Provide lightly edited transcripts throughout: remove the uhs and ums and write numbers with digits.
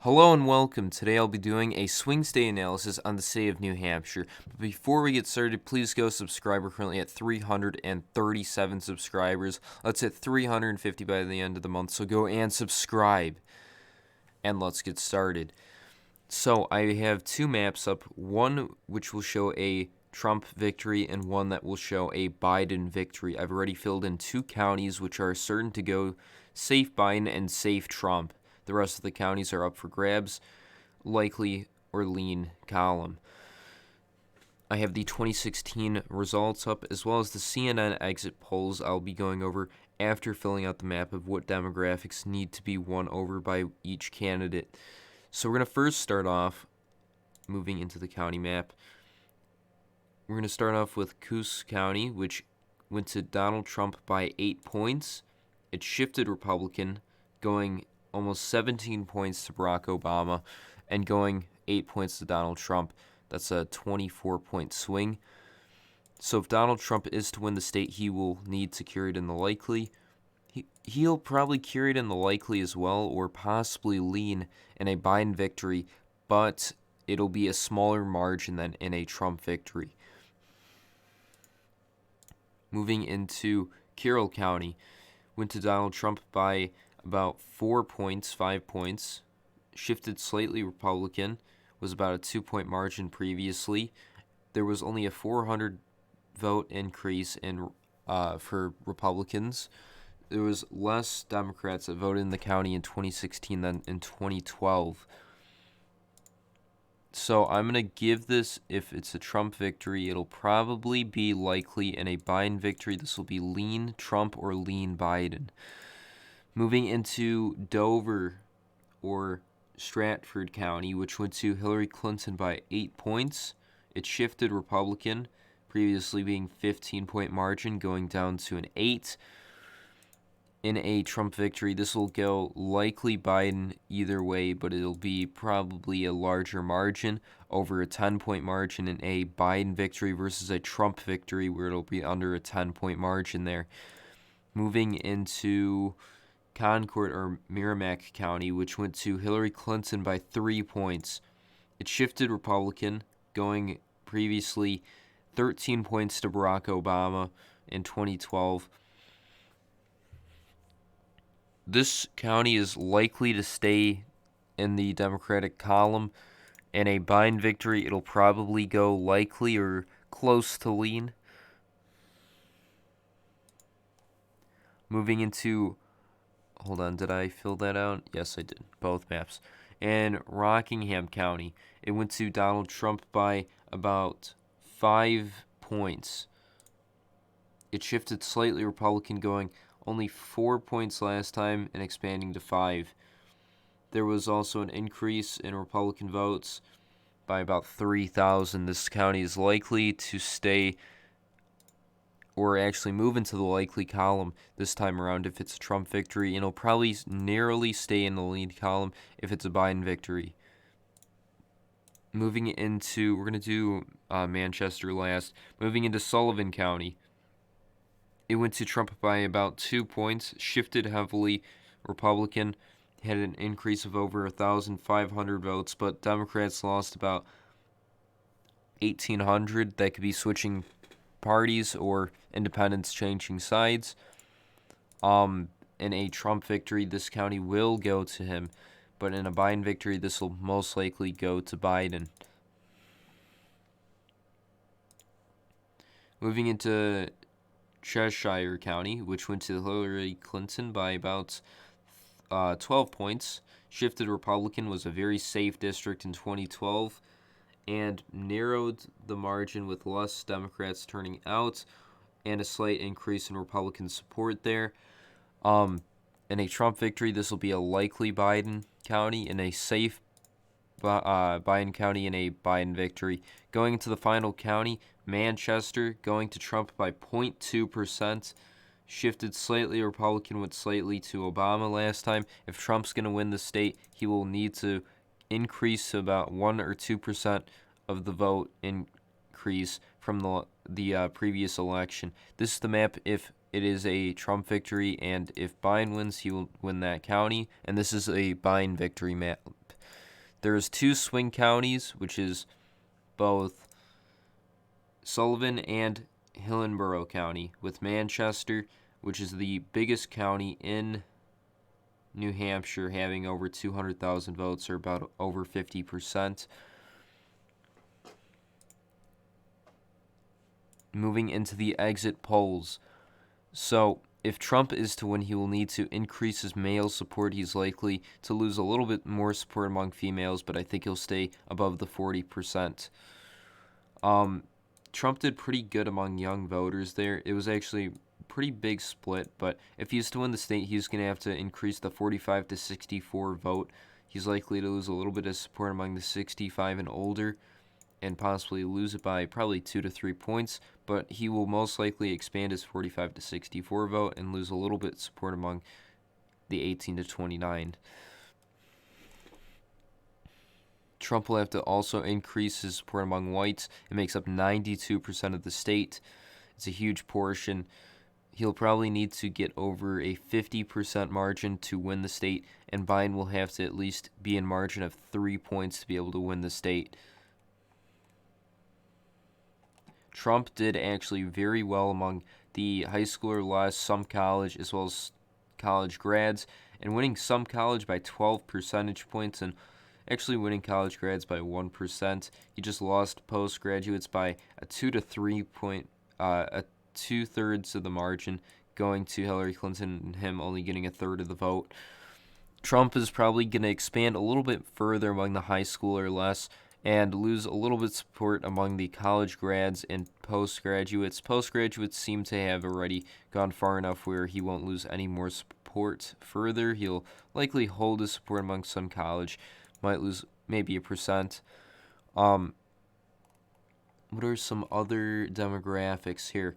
Hello and welcome. Today I'll be doing a swing state analysis on the state of New Hampshire. But before we get started, please go subscribe. We're currently at 337 subscribers. Let's hit 350 by the end of the month, so go and subscribe. And let's get started. So I have two maps up, one which will show a Trump victory and one that will show a Biden victory. I've already filled in two counties which are certain to go safe Biden and safe Trump. The rest of the counties are up for grabs, likely or lean column. I have the 2016 results up, as well as the CNN exit polls I'll be going over after filling out the map of what demographics need to be won over by each candidate. So we're going to first start off moving into the county map. We're going to start off with Coos County, which went to Donald Trump by 8 points. It shifted Republican, going almost 17 points to Barack Obama, and going 8 points to Donald Trump. That's a 24-point swing. So if Donald Trump is to win the state, he will need to carry it in the likely. He'll probably carry it in the likely as well, or possibly lean in a Biden victory, but it'll be a smaller margin than in a Trump victory. Moving into Carroll County, went to Donald Trump by about 4 points, 5 points, shifted slightly Republican, was about a 2-point margin previously. There was only a 400 vote increase for Republicans. There was less Democrats that voted in the county in 2016 than in 2012. So I'm going to give this, if it's a Trump victory, it'll probably be likely in a Biden victory. This will be lean Trump or lean Biden. Moving into Dover or Stratford County, which went to Hillary Clinton by 8 points. It shifted Republican, previously being 15-point margin, going down to an 8. In a Trump victory, this will go likely Biden either way, but it'll be probably a larger margin, over a 10-point margin in a Biden victory versus a Trump victory, where it'll be under a 10-point margin there. Moving into Concord or Merrimack County, which went to Hillary Clinton by 3 points. It shifted Republican, going previously 13 points to Barack Obama in 2012. This county is likely to stay in the Democratic column. In a Biden victory, it'll probably go likely or close to lean. Moving into, hold on, did I fill that out? Yes, I did. Both maps. And Rockingham County, it went to Donald Trump by about 5 points. It shifted slightly Republican, going only 4 points last time and expanding to 5. There was also an increase in Republican votes by about 3,000. This county is likely to stay or actually move into the likely column this time around if it's a Trump victory, and it'll probably narrowly stay in the lead column if it's a Biden victory. Moving into, we're going to do Manchester last. Moving into Sullivan County. It went to Trump by about 2 points, shifted heavily Republican, had an increase of over 1,500 votes, but Democrats lost about 1,800. That could be switching parties or independents changing sides. In a Trump victory, this county will go to him, but in a Biden victory, this will most likely go to Biden. Moving into Cheshire County, which went to Hillary Clinton by about 12 points. Shifted Republican, was a very safe district in 2012, and narrowed the margin with less Democrats turning out and a slight increase in Republican support there. In a Trump victory, this will be a likely Biden county. In a safe Biden county, in a Biden victory. Going into the final county, Manchester, going to Trump by 0.2%. Shifted slightly Republican, went slightly to Obama last time. If Trump's going to win the state, he will need to increase to about 1 or 2% of the vote increase from the previous election. This is the map if it is a Trump victory, and if Biden wins, he will win that county. And this is a Biden victory map. There's 2 swing counties, which is both Sullivan and Hillenborough County, with Manchester, which is the biggest county in New Hampshire, having over 200,000 votes, or about over 50%. Moving into the exit polls. So, if Trump is to win, he will need to increase his male support. He's likely to lose a little bit more support among females, but I think he'll stay above the 40%. Trump did pretty good among young voters there. It was actually a pretty big split, but if he's to win the state, he's going to have to increase the 45 to 64 vote. He's likely to lose a little bit of support among the 65 and older, and possibly lose it by probably 2 to 3 points, but he will most likely expand his 45 to 64 vote and lose a little bit of support among the 18 to 29. Trump will have to also increase his support among whites. It makes up 92% of the state. It's a huge portion. He'll probably need to get over a 50% margin to win the state, and Biden will have to at least be in margin of 3 points to be able to win the state. Trump did actually very well among the high school or less, some college, as well as college grads, and winning some college by 12 percentage points and actually winning college grads by 1%. He just lost postgraduates by a 2 to 3 point, a 2/3 of the margin, going to Hillary Clinton and him only getting a third of the vote. Trump is probably going to expand a little bit further among the high school or less and lose a little bit of support among the college grads and postgraduates. Postgraduates seem to have already gone far enough where he won't lose any more support further. He'll likely hold his support among some college, might lose maybe 1%. What are some other demographics here?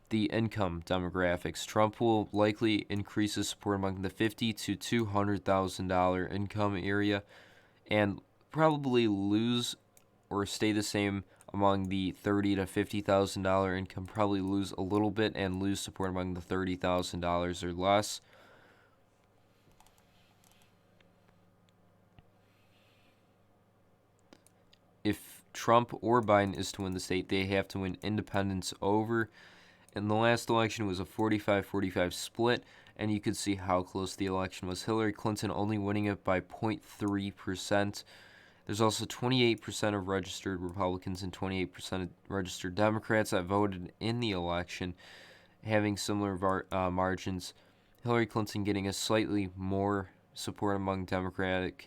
The income demographics. Trump will likely increase his support among the $50,000 to $200,000 income area, and probably lose or stay the same among the $30,000 to $50,000 income. Probably lose a little bit and lose support among the $30,000 or less. If Trump or Biden is to win the state, they have to win independents over. In the last election, it was a 45-45 split, and you could see how close the election was. Hillary Clinton only winning it by 0.3%. There's also 28% of registered Republicans and 28% of registered Democrats that voted in the election, having similar margins. Hillary Clinton getting a slightly more support among Democratic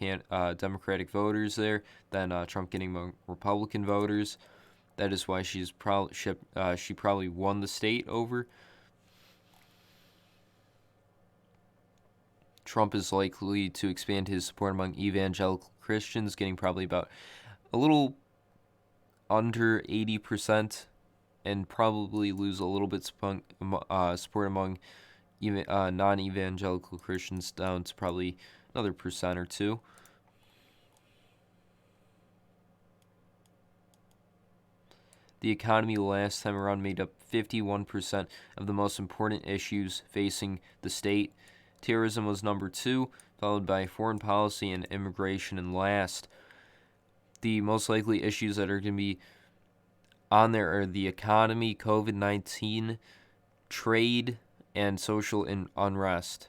voters there than Trump getting among Republican voters. That is why she probably won the state over. Trump is likely to expand his support among evangelical Christians, getting probably about a little under 80%, and probably lose a little bit support among non-evangelical Christians, down to probably another percent or two. The economy last time around made up 51% of the most important issues facing the state. Terrorism was number 2, followed by foreign policy and immigration, and last. The most likely issues that are going to be on there are the economy, COVID-19, trade, and social unrest.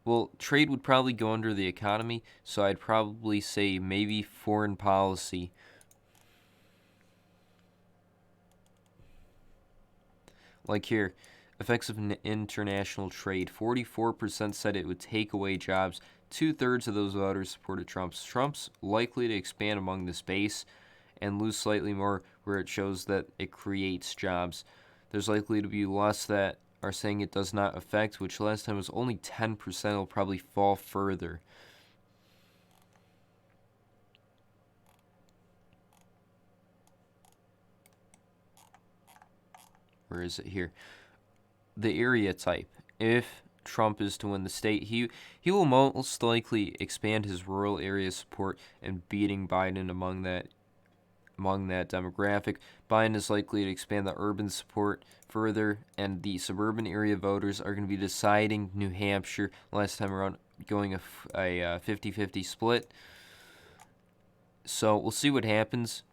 Well, trade would probably go under the economy, so I'd probably say maybe foreign policy. Like here, effects of international trade. 44% said it would take away jobs. 2/3 of those voters supported Trump's likely to expand among this base and lose slightly more where it shows that it creates jobs. There's likely to be less that are saying it does not affect, which last time was only 10%. It'll probably fall further. Where is it here? The area type. If Trump is to win the state, he will most likely expand his rural area support and beating Biden among that demographic. Biden is likely to expand the urban support further, and the suburban area voters are going to be deciding New Hampshire last time around, going a 50-50 split. So we'll see what happens.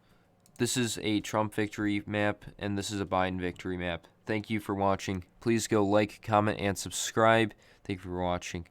This is a Trump victory map, and this is a Biden victory map. Thank you for watching. Please go like, comment, and subscribe. Thank you for watching.